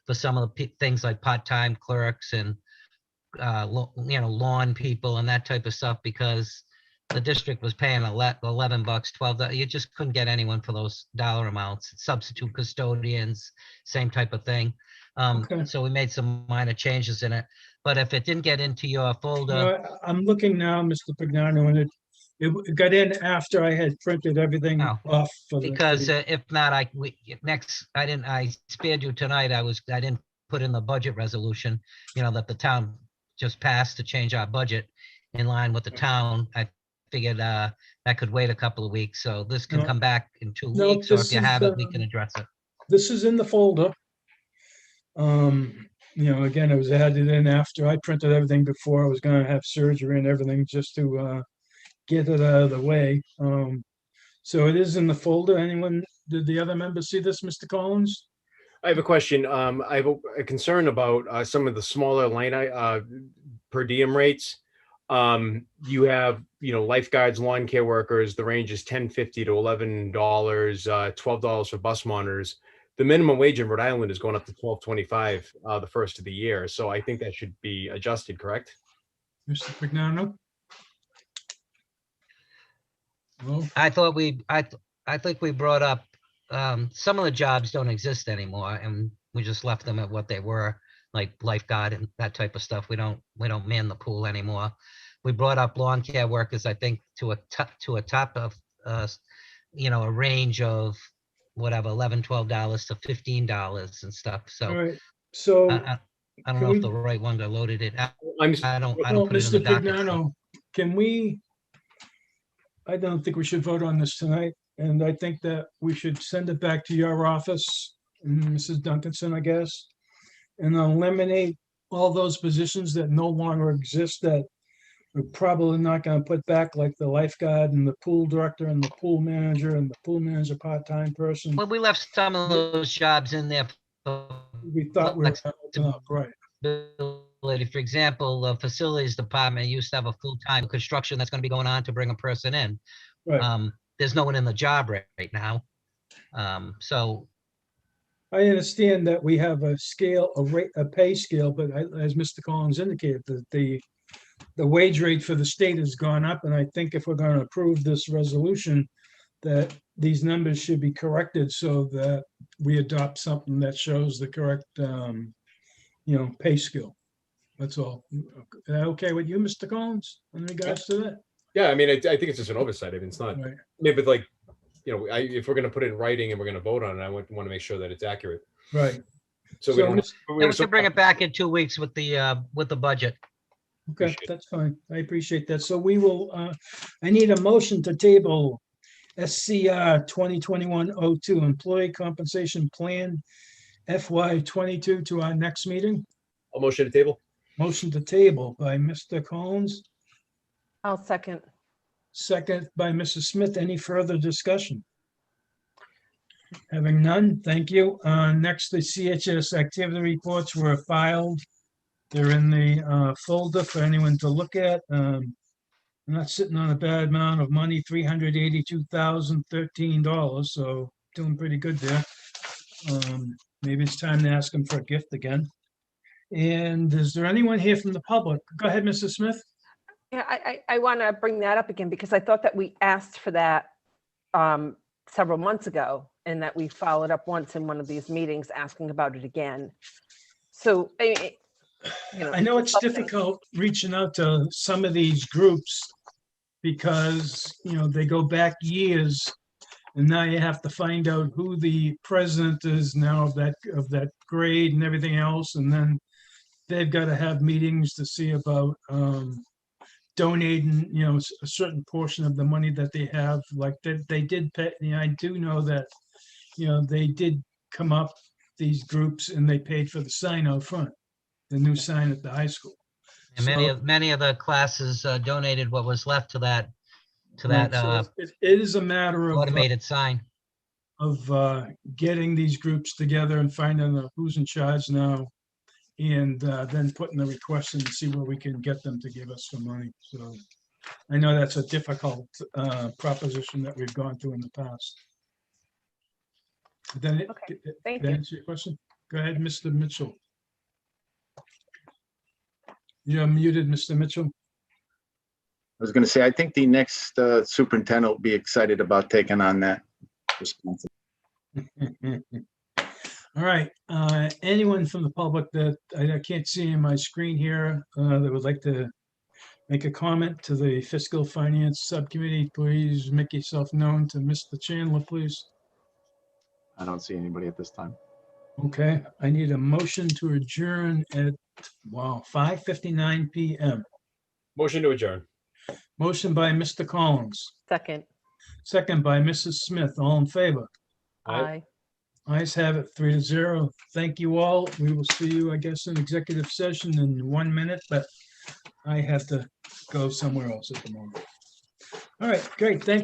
for some of the things like part-time clerks and lawn people and that type of stuff, because the district was paying $11, $12. You just couldn't get anyone for those dollar amounts. Substitute custodians, same type of thing. Okay. So we made some minor changes in it. But if it didn't get into your folder, I'm looking now, Mr. Pignano, and it got in after I had printed everything Oh, off. For the- because if not, I spared you tonight. I didn't put in the budget resolution, that the town just passed to change our budget in line with the town. I figured that could wait a couple of weeks. So this can No. come back in 2 No, weeks, or this if you is, have it, we can address it. This is in the folder. Again, it was added in after I printed everything before I was gonna have surgery and everything just to get it out of the way. So it is in the folder. Did the other members see this, Mr. Collins? I have a question. I have a concern about some of the smaller line per diem rates. You have, lifeguards, lawn care workers, the range is $10.50 to $11, $12 for bus monitors. The minimum wage in Rhode Island is going up to $12.25 the first of the year. So I think that should be adjusted, correct? Mr. Pignano? No? I think we brought up, some of the jobs don't exist anymore, and we just left them at what they were, like lifeguard and that type of stuff. We don't man the pool anymore. We brought up lawn care workers, I think, to a top of a range of whatever, $11, $12 to $15 and stuff. All So right, so I don't can know we- if the right one got loaded it. I'm I don't well, put it in the Mr. docket. so- Vignano, can we? I don't think we should vote on this tonight, and I think that we should send it back to your office, and Mrs. Duncanson, I guess, and eliminate all those positions that no longer exist that we're probably not gonna put back, like the lifeguard and the pool director and the pool manager and the pool manager part-time person. Well, we left some of those jobs in there. for We thought we were gonna open up, right? flexibility. For example, the facilities department used to have a full-time construction that's gonna be going on to bring a person in. Right. There's no one in the job right now. So I understand that we have a scale, a rate, a pay scale, but as Mr. Collins indicated, that the wage rate for the state has gone up, and I think if we're gonna approve this resolution, that these numbers should be corrected so that we adopt something that shows the correct, pay scale. That's all. Okay with you, Mr. Collins, in regards to that? Yeah, I mean, I think it's just an oversight. I mean, it's not, Right. maybe like, if we're gonna put it in writing and we're gonna vote on it, I want to make sure that it's accurate. Right. So we So, don't. Ms- we should bring it back in 2 weeks with the budget. Okay, Appreciate it. that's fine. I appreciate that. So we will, I need a motion to table SCR 2021-02 Employee Compensation Plan FY 22 to our next meeting. I'll motion to table. Motion to table by Mr. Collins, I'll second. second by Mrs. Smith. Any further discussion? Having none, thank you. Next, the CHS activity reports were filed. They're in the folder for anyone to look at. I'm not sitting on a bad amount of money, $382,013, so doing pretty good there. Maybe it's time to ask them for a gift again. And is there anyone here from the public? Go ahead, Mrs. Smith. Yeah, I want to bring that up again because I thought that we asked for that several months ago and that we followed up once in one of these meetings asking about it again. So, I know it's something. difficult reaching out to some of these groups because, they go back years and now you have to find out who the president is now of that grade and everything else. And then they've got to have meetings to see about donating, a certain portion of the money that they have, like they did pay. I do know that, they did come up, these groups, and they paid for the sign out front, the new sign at the high school. And many of the classes donated what was left to that So it is a matter of automated sign. Getting these groups together and finding out who's in charge now, and then putting the request in to see where we can get them to give us some money. So I know that's a difficult proposition that we've gone through in the past. Then Okay, thank did I you. answer your question? Go ahead, Mr. Mitchell. You're muted, Mr. Mitchell. I was going to say, I think the next superintendent will be excited about taking on that responsibility. All right, anyone from the public that I can't see in my screen here that would like to make a comment to the Fiscal Finance Subcommittee, please make yourself known to Mr. Chandler, please. I don't see anybody at this time. Okay, I need a motion to adjourn at, 5:59 PM. Motion to adjourn. Motion by Mr. Collins, Second. second by Mrs. Smith. All in favor? Aye. Ayes have it, 3-0. Thank you all. We will see you, I guess, in executive session in 1 minute, but I have to go somewhere else at the moment. All right, great. Thank you.